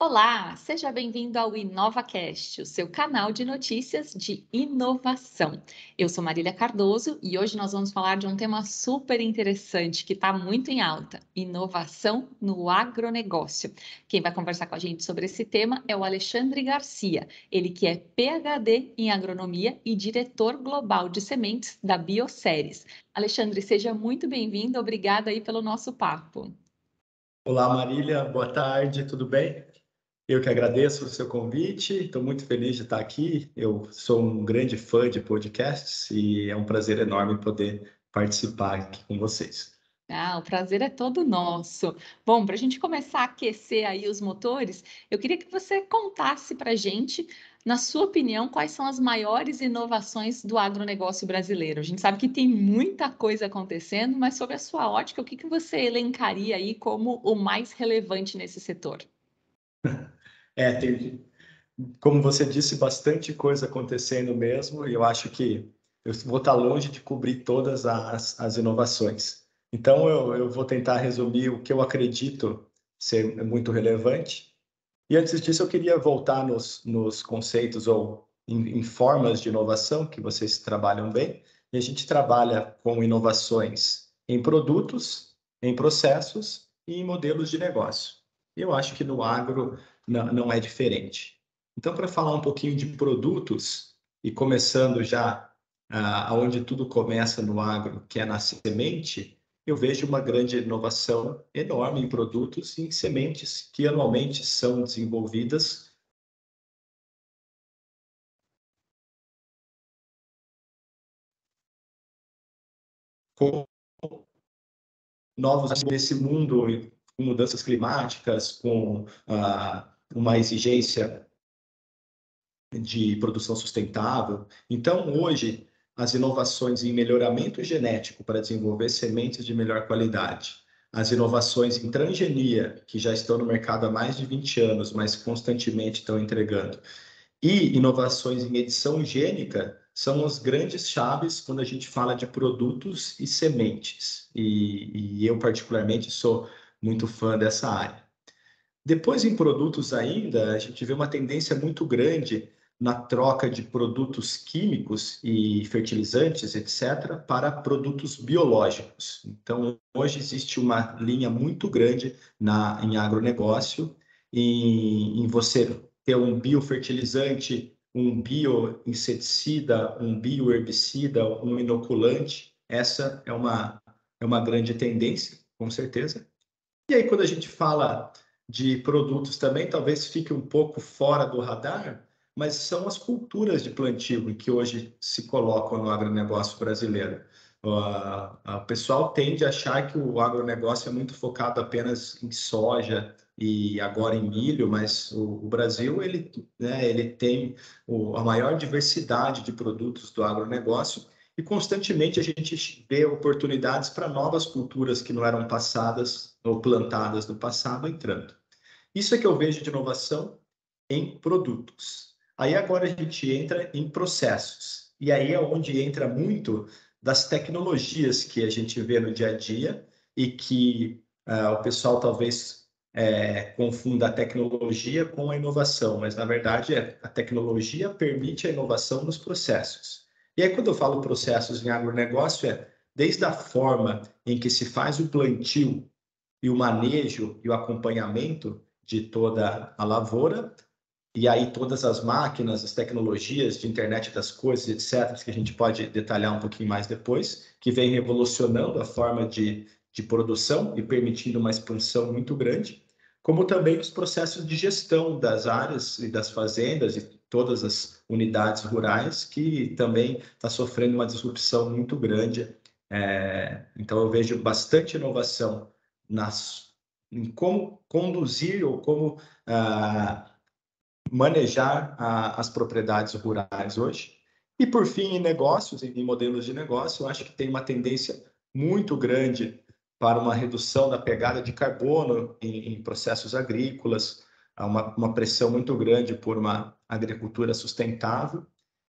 Olá, seja bem-vindo ao InovaCast, o seu canal de notícias de inovação. Eu sou Marília Cardoso e hoje nós vamos falar de um tema super interessante que está muito em alta: inovação no agronegócio. Quem vai conversar com a gente sobre esse tema é o Alexandre Garcia, ele que é PhD em agronomia e diretor global de sementes da Bioceres. Alexandre, seja muito bem-vindo, obrigada aí pelo nosso papo. Olá, Marília, boa tarde, tudo bem? Eu que agradeço o seu convite, estou muito feliz de estar aqui. Eu sou um grande fã de podcasts e é um prazer enorme poder participar aqui com vocês. Ah, o prazer é todo nosso. Bom, para a gente começar a aquecer aí os motores, eu queria que você contasse para a gente, na sua opinião, quais são as maiores inovações do agronegócio brasileiro. A gente sabe que tem muita coisa acontecendo, mas sob a sua ótica, o que que você elencaria aí como o mais relevante nesse setor? Tem, como você disse, bastante coisa acontecendo mesmo e eu acho que eu vou estar longe de cobrir todas as inovações. Então, eu vou tentar resumir o que eu acredito ser muito relevante. E antes disso, eu queria voltar nos conceitos ou em formas de inovação que vocês trabalham bem. E a gente trabalha com inovações em produtos, em processos e em modelos de negócio. E eu acho que no agro não é diferente. Então, para falar um pouquinho de produtos, e começando já aonde tudo começa no agro, que é na semente, eu vejo uma grande inovação enorme em produtos e em sementes que anualmente são desenvolvidas com novos nesse mundo, com mudanças climáticas, com uma exigência de produção sustentável. Então, hoje, as inovações em melhoramento genético para desenvolver sementes de melhor qualidade, as inovações em transgenia, que já estão no mercado há mais de 20 anos, mas constantemente estão entregando, e inovações em edição gênica são as grandes chaves quando a gente fala de produtos e sementes. E eu, particularmente, sou muito fã dessa área. Depois, em produtos ainda, a gente vê uma tendência muito grande na troca de produtos químicos e fertilizantes, etc., para produtos biológicos. Então, hoje existe uma linha muito grande em agronegócio em você ter um biofertilizante, um bioinseticida, um bioherbicida, um inoculante. Essa é uma grande tendência, com certeza. E aí, quando a gente fala de produtos também, talvez fique um pouco fora do radar, mas são as culturas de plantio que hoje se colocam no agronegócio brasileiro. O pessoal tende a achar que o agronegócio é muito focado apenas em soja e agora em milho, mas o Brasil ele tem a maior diversidade de produtos do agronegócio e constantemente a gente vê oportunidades para novas culturas que não eram passadas ou plantadas no passado entrando. Isso é que eu vejo de inovação em produtos. Aí agora a gente entra em processos. E aí é onde entra muito das tecnologias que a gente vê no dia a dia e que o pessoal talvez confunda a tecnologia com a inovação, mas na verdade a tecnologia permite a inovação nos processos. E aí quando eu falo processos em agronegócio desde a forma em que se faz o plantio e o manejo e o acompanhamento de toda a lavoura, e aí todas as máquinas, as tecnologias de internet das coisas, etc., que a gente pode detalhar um pouquinho mais depois, que vem revolucionando a forma de produção e permitindo uma expansão muito grande, como também os processos de gestão das áreas e das fazendas e todas as unidades rurais, que também está sofrendo uma disrupção muito grande. Então, eu vejo bastante inovação em como conduzir ou como manejar as propriedades rurais hoje. E, por fim, em negócios, em modelos de negócio, eu acho que tem uma tendência muito grande para uma redução da pegada de carbono em processos agrícolas, há uma pressão muito grande por uma agricultura sustentável.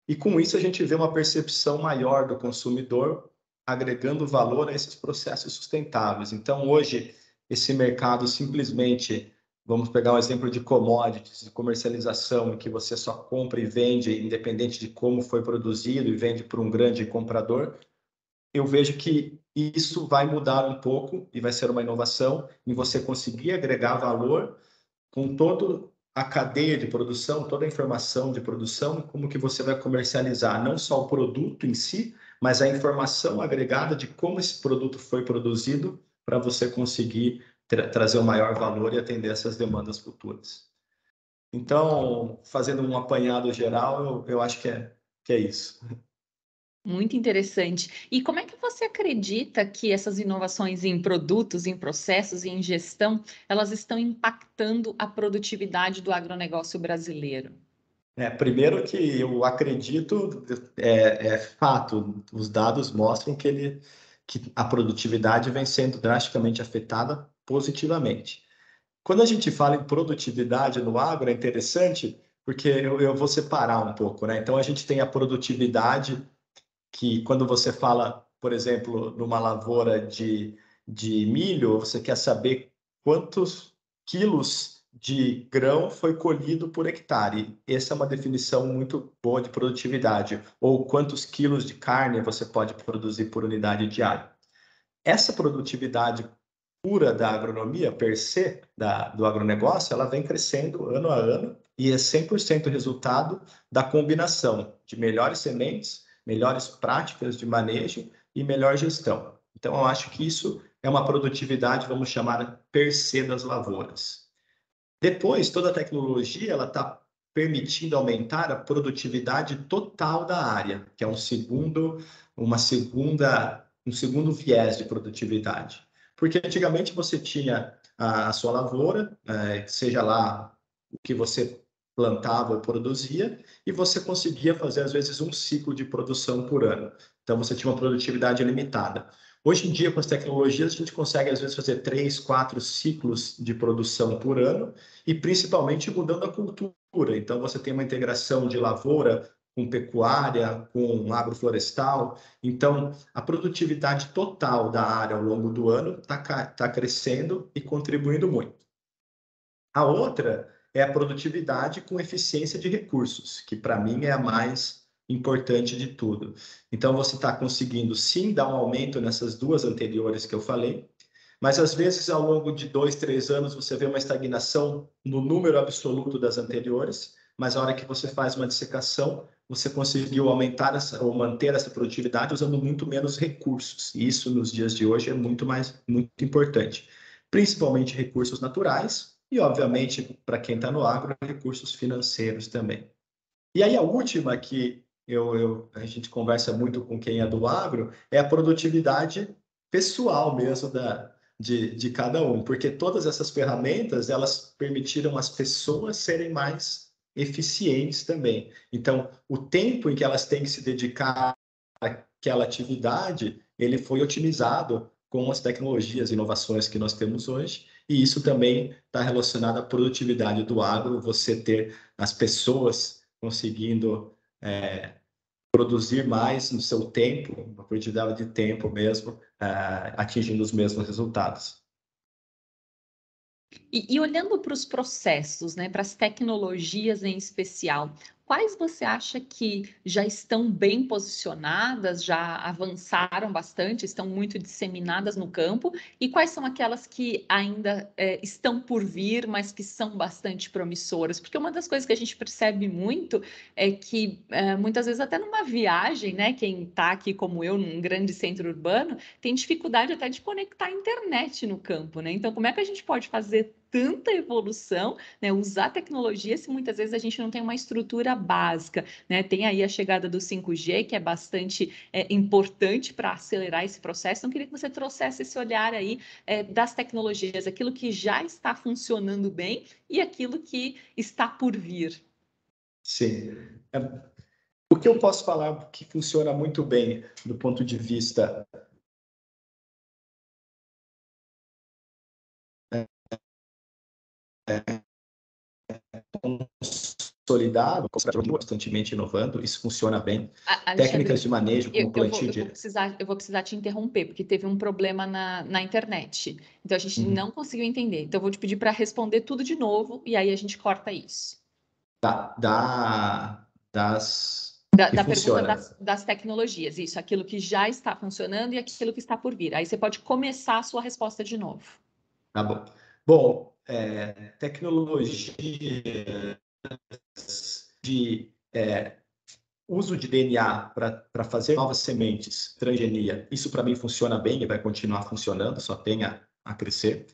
E, com isso, a gente vê uma percepção maior do consumidor agregando valor a esses processos sustentáveis. Então, hoje, esse mercado simplesmente Vamos pegar um exemplo de commodities, de comercialização, em que você só compra e vende, independente de como foi produzido, e vende para um grande comprador. Eu vejo que isso vai mudar um pouco e vai ser uma inovação em você conseguir agregar valor com toda a cadeia de produção, toda a informação de produção, como que você vai comercializar não só o produto em si, mas a informação agregada de como esse produto foi produzido para você conseguir trazer o maior valor e atender essas demandas futuras. Então, fazendo um apanhado geral, eu acho que é isso. Muito interessante. E como é que você acredita que essas inovações em produtos, em processos e em gestão, elas estão impactando a produtividade do agronegócio brasileiro? Primeiro que eu acredito, é fato, os dados mostram que a produtividade vem sendo drasticamente afetada positivamente. Quando a gente fala em produtividade no agro, é interessante, porque eu vou separar um pouco, né? Então, a gente tem a produtividade que, quando você fala, por exemplo, numa lavoura de milho, você quer saber quantos quilos de grão foi colhido por hectare. Essa é uma definição muito boa de produtividade. Ou quantos quilos de carne você pode produzir por unidade diária. Essa produtividade pura da agronomia, per se, do agronegócio, ela vem crescendo ano a ano e é 100% resultado da combinação de melhores sementes, melhores práticas de manejo e melhor gestão. Então, eu acho que isso é uma produtividade, vamos chamar, per se das lavouras. Depois, toda a tecnologia ela está permitindo aumentar a produtividade total da área, que é um segundo viés de produtividade. Porque antigamente você tinha a sua lavoura, seja lá o que você plantava ou produzia, e você conseguia fazer, às vezes, um ciclo de produção por ano. Então, você tinha uma produtividade limitada. Hoje em dia, com as tecnologias, a gente consegue, às vezes, fazer 3, 4 ciclos de produção por ano, e principalmente mudando a cultura. Então, você tem uma integração de lavoura com pecuária, com agroflorestal. Então, a produtividade total da área ao longo do ano está crescendo e contribuindo muito. A outra é a produtividade com eficiência de recursos, que para mim é a mais importante de tudo. Então, você está conseguindo sim dar um aumento nessas duas anteriores que eu falei, mas às vezes ao longo de 2, 3 anos você vê uma estagnação no número absoluto das anteriores, mas a hora que você faz uma dissecação, você conseguiu aumentar ou manter essa produtividade usando muito menos recursos. E isso nos dias de hoje é muito importante, principalmente recursos naturais e, obviamente, para quem está no agro, recursos financeiros também. E aí a última que a gente conversa muito com quem é do agro é a produtividade pessoal mesmo de cada um, porque todas essas ferramentas elas permitiram as pessoas serem mais eficientes também. Então, o tempo em que elas têm que se dedicar àquela atividade, ele foi otimizado com as tecnologias e inovações que nós temos hoje, e isso também está relacionado à produtividade do agro, você ter as pessoas conseguindo produzir mais no seu tempo, uma produtividade de tempo mesmo, atingindo os mesmos resultados. E olhando para os processos, né, para as tecnologias em especial, quais você acha que já estão bem posicionadas, já avançaram bastante, estão muito disseminadas no campo, e quais são aquelas que ainda estão por vir, mas que são bastante promissoras? Porque uma das coisas que a gente percebe muito é que muitas vezes até numa viagem, né, quem está aqui como eu, num grande centro urbano, tem dificuldade até de conectar a internet no campo, né? Então, como é que a gente pode fazer tanta evolução, né, usar tecnologia se muitas vezes a gente não tem uma estrutura básica, né? Tem aí a chegada do 5G, que é bastante importante para acelerar esse processo. Então, queria que você trouxesse esse olhar aí das tecnologias, aquilo que já está funcionando bem e aquilo que está por vir. Sim. O que eu posso falar que funciona muito bem do ponto de vista consolidado, constantemente inovando, isso funciona bem. Alexandre, técnicas de manejo, como plantio de... eu vou precisar te interromper, porque teve um problema na internet. Então, a gente não conseguiu entender. Então, eu vou te pedir para responder tudo de novo, e aí a gente corta isso. Que Da funciona. pergunta das tecnologias, isso, aquilo que já está funcionando e aquilo que está por vir. Aí você pode começar a sua resposta de novo. Tá bom. Bom, tecnologias de uso de DNA para fazer novas sementes, transgenia, isso para mim funciona bem e vai continuar funcionando, só tem a crescer.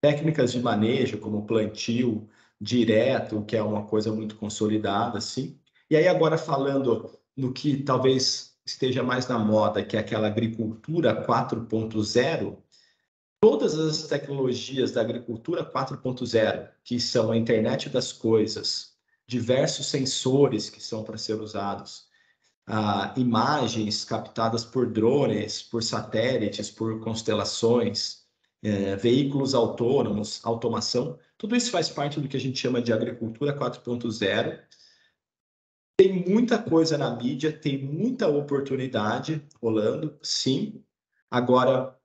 Técnicas de manejo, como plantio direto, que é uma coisa muito consolidada, assim. E aí agora falando no que talvez esteja mais na moda, que é aquela agricultura 4.0, todas as tecnologias da agricultura 4.0, que são a internet das coisas, diversos sensores que são para ser usados, imagens captadas por drones, por satélites, por constelações, veículos autônomos, automação, tudo isso faz parte do que a gente chama de agricultura 4.0. Tem muita coisa na mídia, tem muita oportunidade rolando, sim. Agora,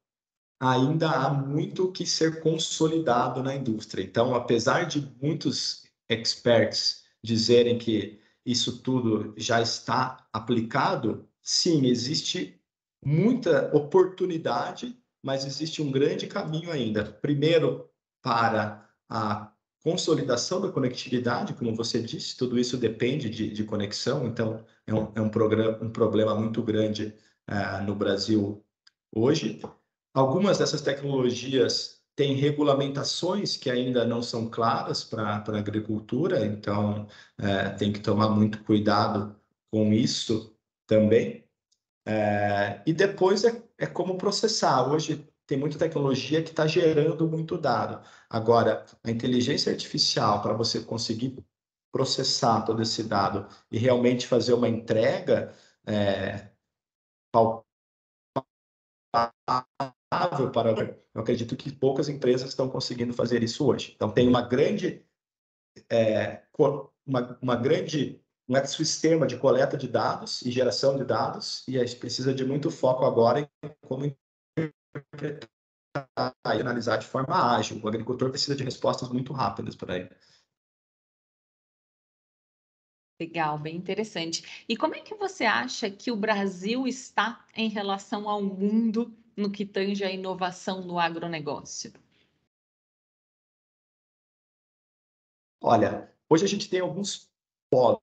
ainda há muito que ser consolidado na indústria. Então, apesar de muitos experts dizerem que isso tudo já está aplicado, sim, existe muita oportunidade, mas existe um grande caminho ainda. Primeiro, para a consolidação da conectividade, como você disse, tudo isso depende de conexão, então é um problema muito grande no Brasil hoje. Algumas dessas tecnologias têm regulamentações que ainda não são claras para a agricultura, então tem que tomar muito cuidado com isso também. E depois é como processar. Hoje tem muita tecnologia que está gerando muito dado. Agora, a inteligência artificial, para você conseguir processar todo esse dado e realmente fazer uma entrega para... Eu acredito que poucas empresas estão conseguindo fazer isso hoje. Então, tem um ecossistema de coleta de dados e geração de dados, e a gente precisa de muito foco agora em como interpretar e analisar de forma ágil. O agricultor precisa de respostas muito rápidas para ele. Legal, bem interessante. E como é que você acha que o Brasil está em relação ao mundo no que tange a inovação no agronegócio? Olha, hoje a gente tem alguns polos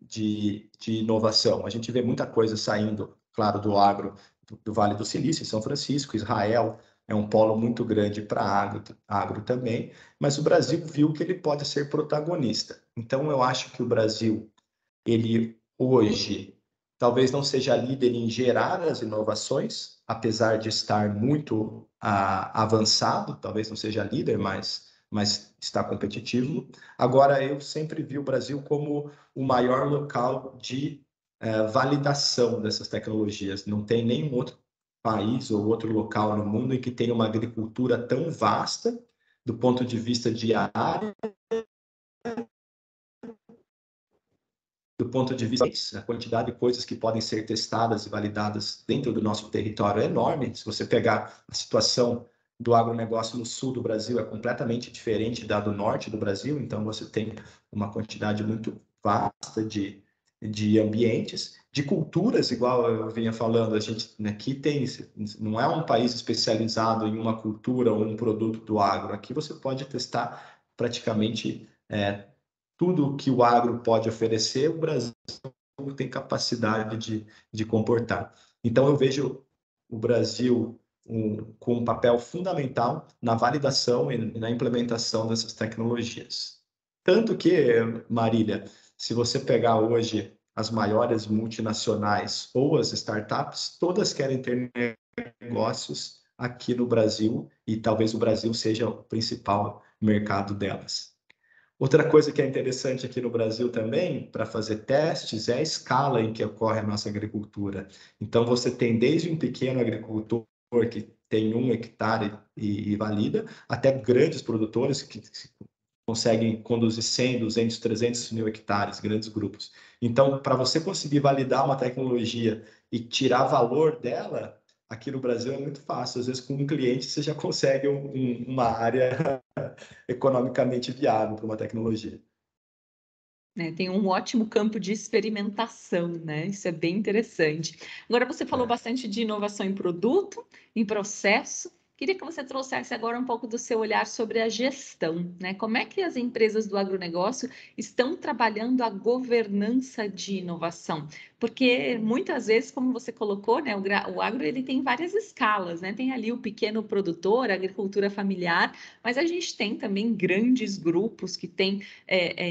de inovação. A gente vê muita coisa saindo, claro, do agro, do Vale do Silício, São Francisco, Israel é um polo muito grande para agro também, mas o Brasil viu que ele pode ser protagonista. Então, eu acho que o Brasil, ele hoje, talvez não seja líder em gerar as inovações, apesar de estar muito avançado, talvez não seja líder, mas está competitivo. Agora, eu sempre vi o Brasil como o maior local de validação dessas tecnologias. Não tem nenhum outro país ou outro local no mundo em que tenha uma agricultura tão vasta do ponto de vista de área, do ponto de vista a quantidade de coisas que podem ser testadas e validadas dentro do nosso território é enorme. Se você pegar a situação do agronegócio no sul do Brasil, é completamente diferente da do norte do Brasil, então você tem uma quantidade muito vasta de ambientes, de culturas, igual eu vinha falando, a gente aqui tem, não é um país especializado em uma cultura ou um produto do agro, aqui você pode testar praticamente tudo que o agro pode oferecer, o Brasil tem capacidade de comportar. Então, eu vejo o Brasil com um papel fundamental na validação e na implementação dessas tecnologias. Tanto que, Marília, se você pegar hoje as maiores multinacionais ou as startups, todas querem ter negócios aqui no Brasil e talvez o Brasil seja o principal mercado delas. Outra coisa que é interessante aqui no Brasil também, para fazer testes, é a escala em que ocorre a nossa agricultura. Então, você tem desde um pequeno agricultor que tem 1 hectare e valida, até grandes produtores conseguem conduzir 100, 200, 300 mil hectares, grandes grupos. Então, para você conseguir validar uma tecnologia e tirar valor dela, aqui no Brasil é muito fácil. Às vezes, com um cliente, você já consegue uma área economicamente viável para uma tecnologia. Tem um ótimo campo de experimentação, né? Isso é bem interessante. Agora, você falou bastante de inovação em produto, em processo. Queria que você trouxesse agora um pouco do seu olhar sobre a gestão, né? Como é que as empresas do agronegócio estão trabalhando a governança de inovação? Porque muitas vezes, como você colocou, né, o agro ele tem várias escalas, né? Tem ali o pequeno produtor, a agricultura familiar, mas a gente tem também grandes grupos que têm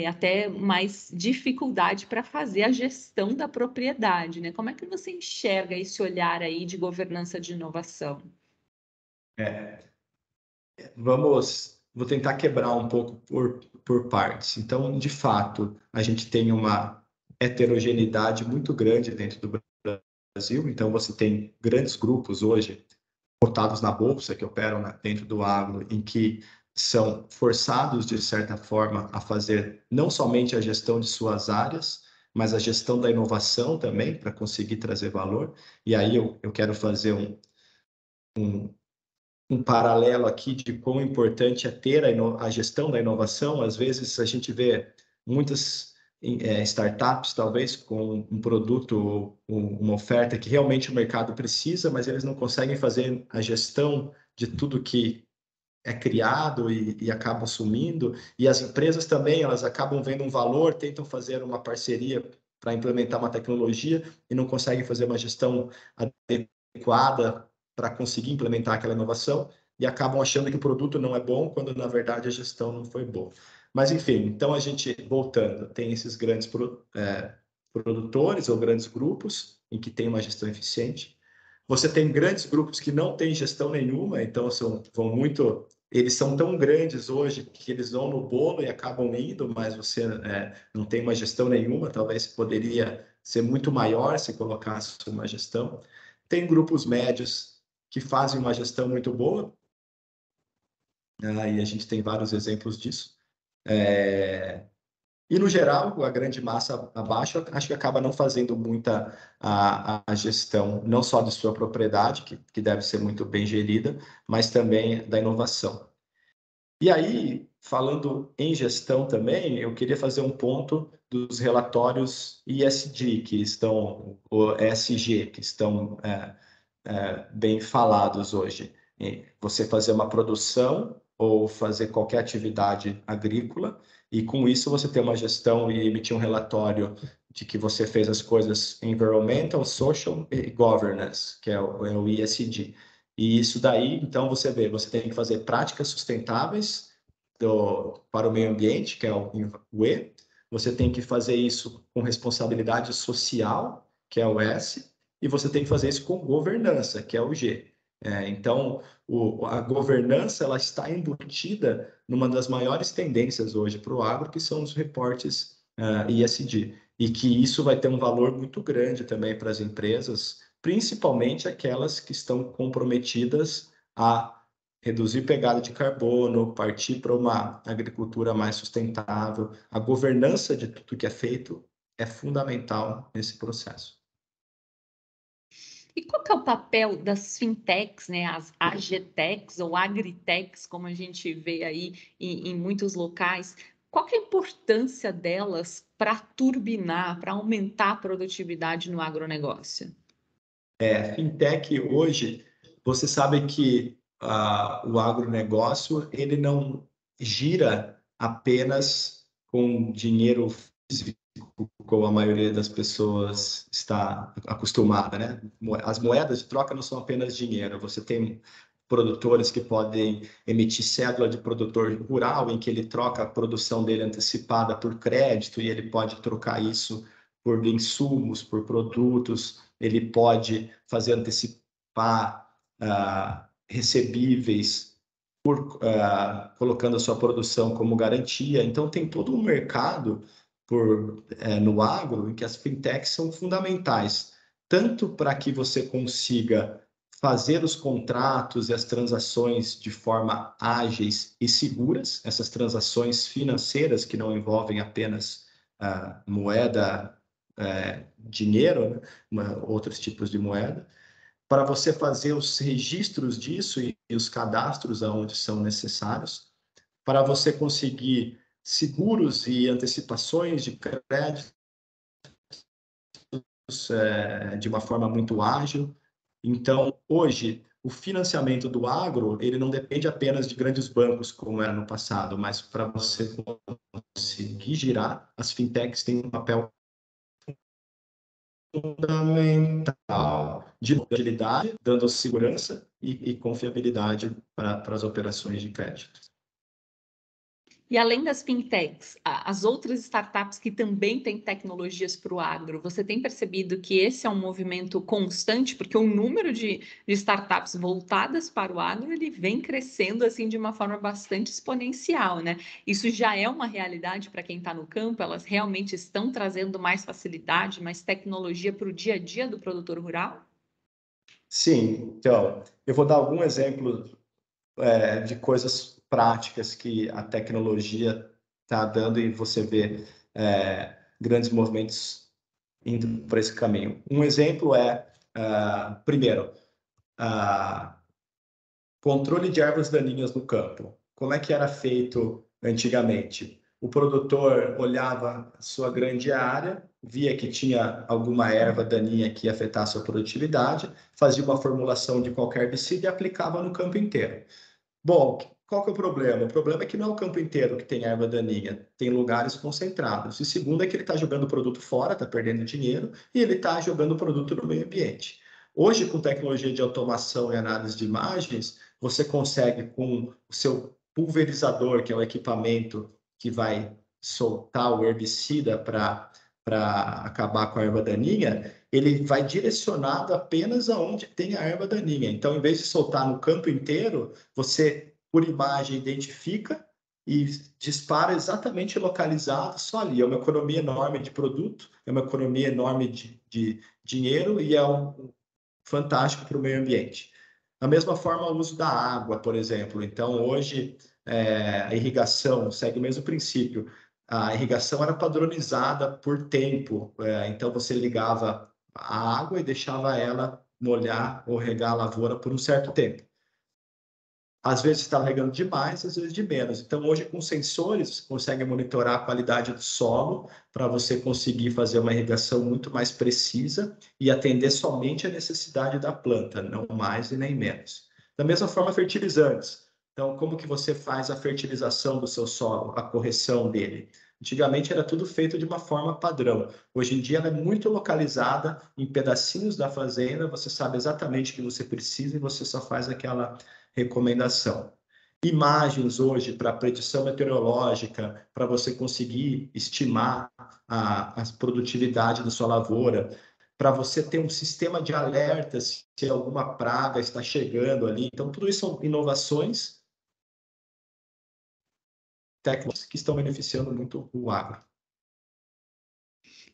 até mais dificuldade para fazer a gestão da propriedade, né? Como é que você enxerga esse olhar aí de governança de inovação? Vou tentar quebrar um pouco por partes. Então, de fato, a gente tem uma heterogeneidade muito grande dentro do Brasil. Então, você tem grandes grupos hoje cotados na bolsa que operam dentro do agro, em que são forçados, de certa forma, a fazer não somente a gestão de suas áreas, mas a gestão da inovação também, para conseguir trazer valor. E aí eu quero fazer um paralelo aqui de quão importante é ter a gestão da inovação. Às vezes a gente vê muitas startups, talvez, com um produto, uma oferta que realmente o mercado precisa, mas eles não conseguem fazer a gestão de tudo que é criado e acabam sumindo. E as empresas também, elas acabam vendo um valor, tentam fazer uma parceria para implementar uma tecnologia e não conseguem fazer uma gestão adequada para conseguir implementar aquela inovação e acabam achando que o produto não é bom, quando na verdade a gestão não foi boa. Mas enfim, então a gente, voltando, tem esses grandes produtores ou grandes grupos em que tem uma gestão eficiente. Você tem grandes grupos que não têm gestão nenhuma, então eles são tão grandes hoje que eles vão no bolo e acabam indo, mas você não tem uma gestão nenhuma, talvez poderia ser muito maior se colocasse uma gestão. Tem grupos médios que fazem uma gestão muito boa, e a gente tem vários exemplos disso. E, no geral, a grande massa abaixo, acho que acaba não fazendo muita a gestão, não só de sua propriedade, que deve ser muito bem gerida, mas também da inovação. E aí, falando em gestão também, eu queria fazer um ponto dos relatórios ESG, ou ESG, que estão bem falados hoje. Você fazer uma produção ou fazer qualquer atividade agrícola, e com isso você ter uma gestão e emitir um relatório de que você fez as coisas environmental, social e governance, que é o ESG. E isso daí, então, você tem que fazer práticas sustentáveis para o meio ambiente, que é o E. Você tem que fazer isso com responsabilidade social, que é o S, e você tem que fazer isso com governança, que é o G. Então, a governança ela está embutida numa das maiores tendências hoje para o agro, que são os reportes ESG, e que isso vai ter um valor muito grande também para as empresas, principalmente aquelas que estão comprometidas a reduzir pegada de carbono, partir para uma agricultura mais sustentável. A governança de tudo que é feito é fundamental nesse processo. E qual que é o papel das fintechs, né, as agtechs ou agritechs, como a gente vê aí em muitos locais? Qual que é a importância delas para turbinar, para aumentar a produtividade no agronegócio? Fintech hoje, você sabe que o agronegócio ele não gira apenas com dinheiro físico, como a maioria das pessoas está acostumada, né? As moedas de troca não são apenas dinheiro. Você tem produtores que podem emitir cédula de produtor rural, em que ele troca a produção dele antecipada por crédito e ele pode trocar isso por insumos, por produtos. Ele pode fazer antecipar recebíveis colocando a sua produção como garantia. Então, tem todo um mercado no agro em que as fintechs são fundamentais, tanto para que você consiga fazer os contratos e as transações de forma ágeis e seguras, essas transações financeiras que não envolvem apenas moeda, dinheiro, né? Outros tipos de moeda, para você fazer os registros disso e os cadastros aonde são necessários, para você conseguir seguros e antecipações de crédito de uma forma muito ágil. Então, hoje, o financiamento do agro, ele não depende apenas de grandes bancos, como era no passado, mas para você conseguir girar, as fintechs têm um papel fundamental de agilidade, dando segurança e confiabilidade para as operações de crédito. E além das fintechs, as outras startups que também têm tecnologias para o agro, você tem percebido que esse é um movimento constante, porque o número de startups voltadas para o agro, ele vem crescendo assim de uma forma bastante exponencial, né? Isso já é uma realidade para quem está no campo, elas realmente estão trazendo mais facilidade, mais tecnologia para o dia a dia do produtor rural? Sim, então, eu vou dar algum exemplo de coisas práticas que a tecnologia está dando e você vê grandes movimentos indo por esse caminho. Um exemplo primeiro, controle de ervas daninhas no campo. Como é que era feito antigamente? O produtor olhava a sua grande área, via que tinha alguma erva daninha que ia afetar a sua produtividade, fazia uma formulação de qualquer herbicida e aplicava no campo inteiro. Bom, qual que é o problema? O problema é que não é o campo inteiro que tem erva daninha, tem lugares concentrados. E segundo é que ele está jogando o produto fora, está perdendo dinheiro, e ele está jogando o produto no meio ambiente. Hoje, com tecnologia de automação e análise de imagens, você consegue, com o seu pulverizador, que é o equipamento que vai soltar o herbicida para acabar com a erva daninha, ele vai direcionado apenas aonde tem a erva daninha. Então, em vez de soltar no campo inteiro, você, por imagem, identifica e dispara exatamente localizado só ali. É uma economia enorme de produto, é uma economia enorme de dinheiro e é fantástico para o meio ambiente. Da mesma forma, o uso da água, por exemplo. Então, hoje, a irrigação segue o mesmo princípio. A irrigação era padronizada por tempo. Então, você ligava a água e deixava ela molhar ou regar a lavoura por um certo tempo. Às vezes está regando demais, às vezes de menos. Então, hoje, com sensores, você consegue monitorar a qualidade do solo para você conseguir fazer uma irrigação muito mais precisa e atender somente a necessidade da planta, não mais e nem menos. Da mesma forma, fertilizantes. Então, como que você faz a fertilização do seu solo, a correção dele? Antigamente era tudo feito de uma forma padrão. Hoje em dia ela é muito localizada em pedacinhos da fazenda, você sabe exatamente o que você precisa e você só faz aquela recomendação. Imagens hoje para predição meteorológica, para você conseguir estimar a produtividade da sua lavoura, para você ter um sistema de alertas se alguma praga está chegando ali. Então, tudo isso são inovações técnicas que estão beneficiando muito o agro.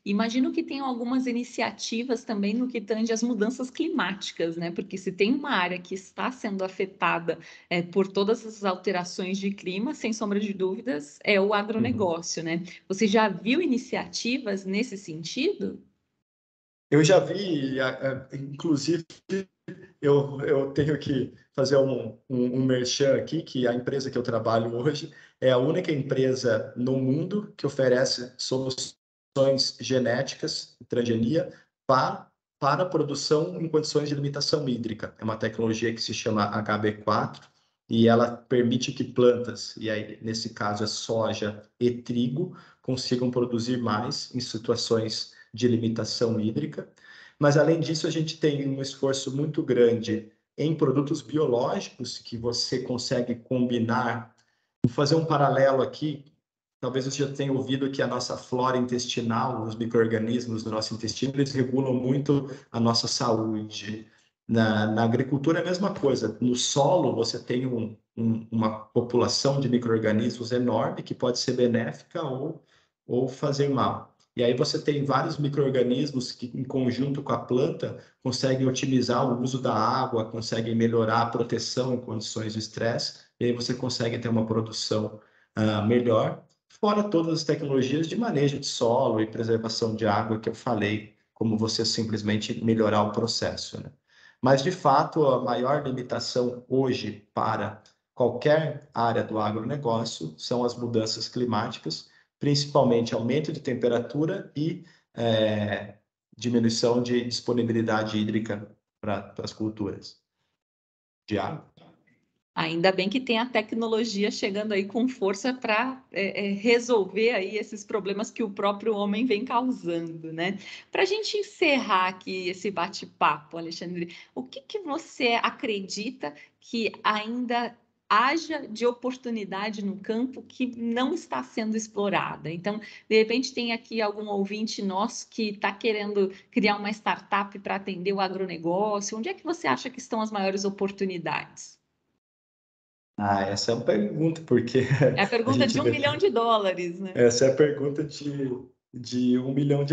Imagino que tenham algumas iniciativas também no que tange às mudanças climáticas, né? Porque se tem uma área que está sendo afetada por todas essas alterações de clima, sem sombra de dúvidas, é o agronegócio, né? Você já viu iniciativas nesse sentido? Eu já vi, inclusive, eu tenho que fazer um merchan aqui, que a empresa que eu trabalho hoje é a única empresa no mundo que oferece soluções genéticas, transgenia, para produção em condições de limitação hídrica. É uma tecnologia que se chama HB4 e ela permite que plantas, e aí nesse caso é soja e trigo, consigam produzir mais em situações de limitação hídrica. Mas, além disso, a gente tem um esforço muito grande em produtos biológicos que você consegue combinar. Vou fazer um paralelo aqui. Talvez você já tenha ouvido que a nossa flora intestinal, os micro-organismos do nosso intestino, eles regulam muito a nossa saúde. Na agricultura é a mesma coisa. No solo, você tem uma população de micro-organismos enorme que pode ser benéfica ou fazer mal. E aí você tem vários micro-organismos que, em conjunto com a planta, conseguem otimizar o uso da água, conseguem melhorar a proteção em condições de estresse, e aí você consegue ter uma produção melhor, fora todas as tecnologias de manejo de solo e preservação de água que eu falei, como você simplesmente melhorar o processo, né? Mas, de fato, a maior limitação hoje para qualquer área do agronegócio são as mudanças climáticas, principalmente aumento de temperatura e diminuição de disponibilidade hídrica para as culturas de água. Ainda bem que tem a tecnologia chegando aí com força para resolver aí esses problemas que o próprio homem vem causando, né? Para a gente encerrar aqui esse bate-papo, Alexandre, o que você acredita que ainda haja de oportunidade no campo que não está sendo explorada? Então, de repente, tem aqui algum ouvinte nosso que está querendo criar uma startup para atender o agronegócio. Onde é que você acha que estão as maiores oportunidades? Essa é uma pergunta, porque É a a pergunta gente de $1 vê. milhão, né? Essa é a pergunta de $1 milhão.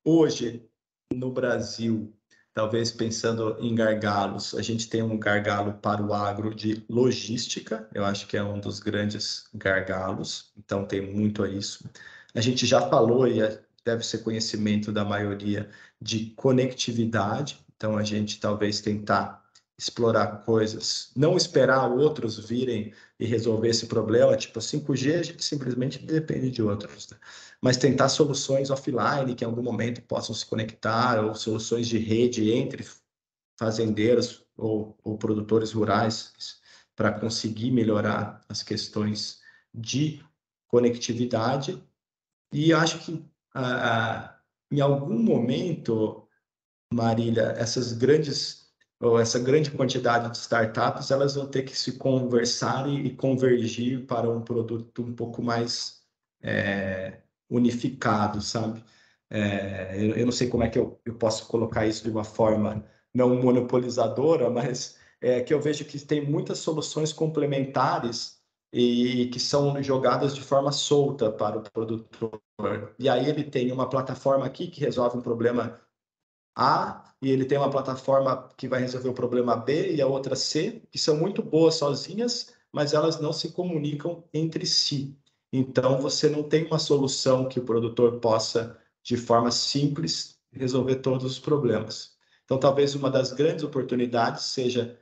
Hoje, no Brasil, talvez pensando em gargalos, a gente tem um gargalo para o agro de logística, eu acho que é um dos grandes gargalos, então tem muito a isso. A gente já falou, e deve ser conhecimento da maioria, de conectividade, então a gente talvez tentar explorar coisas, não esperar outros virem e resolver esse problema, tipo 5G, a gente simplesmente depende de outros, né? Mas tentar soluções offline que em algum momento possam se conectar, ou soluções de rede entre fazendeiros ou produtores rurais, para conseguir melhorar as questões de conectividade. E acho que em algum momento, Marília, essa grande quantidade de startups, elas vão ter que se conversar e convergir para um produto um pouco mais unificado, sabe? Eu não sei como é que eu posso colocar isso de uma forma não monopolizadora, mas é que eu vejo que tem muitas soluções complementares e que são jogadas de forma solta para o produtor. E aí ele tem uma plataforma aqui que resolve um problema A, e ele tem uma plataforma que vai resolver o problema B e a outra C, que são muito boas sozinhas, mas elas não se comunicam entre si. Então, você não tem uma solução que o produtor possa, de forma simples, resolver todos os problemas. Então, talvez uma das grandes oportunidades seja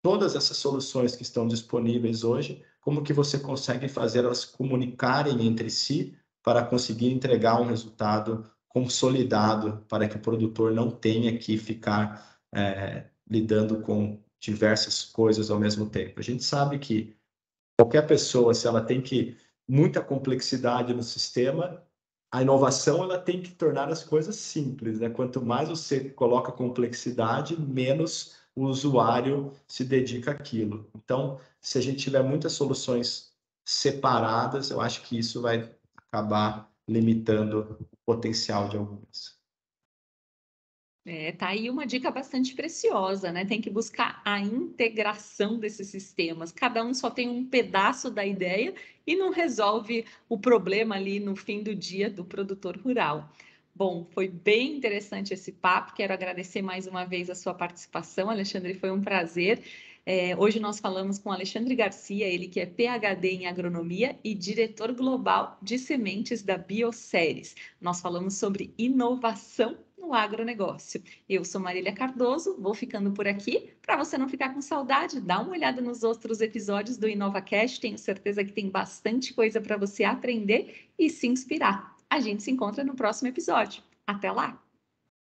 todas essas soluções que estão disponíveis hoje, como que você consegue fazer elas comunicarem entre si para conseguir entregar um resultado consolidado, para que o produtor não tenha que ficar lidando com diversas coisas ao mesmo tempo. A gente sabe que qualquer pessoa, se ela tem muita complexidade no sistema, a inovação ela tem que tornar as coisas simples, né? Quanto mais você coloca complexidade, menos o usuário se dedica àquilo. Então, se a gente tiver muitas soluções separadas, eu acho que isso vai acabar limitando o potencial de algumas. Tá aí uma dica bastante preciosa, né? Tem que buscar a integração desses sistemas. Cada um só tem um pedaço da ideia e não resolve o problema ali no fim do dia do produtor rural. Bom, foi bem interessante esse papo. Quero agradecer mais uma vez a sua participação, Alexandre. Foi um prazer. Hoje nós falamos com Alexandre Garcia, ele que é PhD em agronomia e diretor global de sementes da Bioceres. Nós falamos sobre inovação no agronegócio. Eu sou Marília Cardoso, vou ficando por aqui. Para você não ficar com saudade, dá uma olhada nos outros episódios do InovaCast. Tenho certeza que tem bastante coisa para você aprender e se inspirar. A gente se encontra no próximo episódio. Até lá!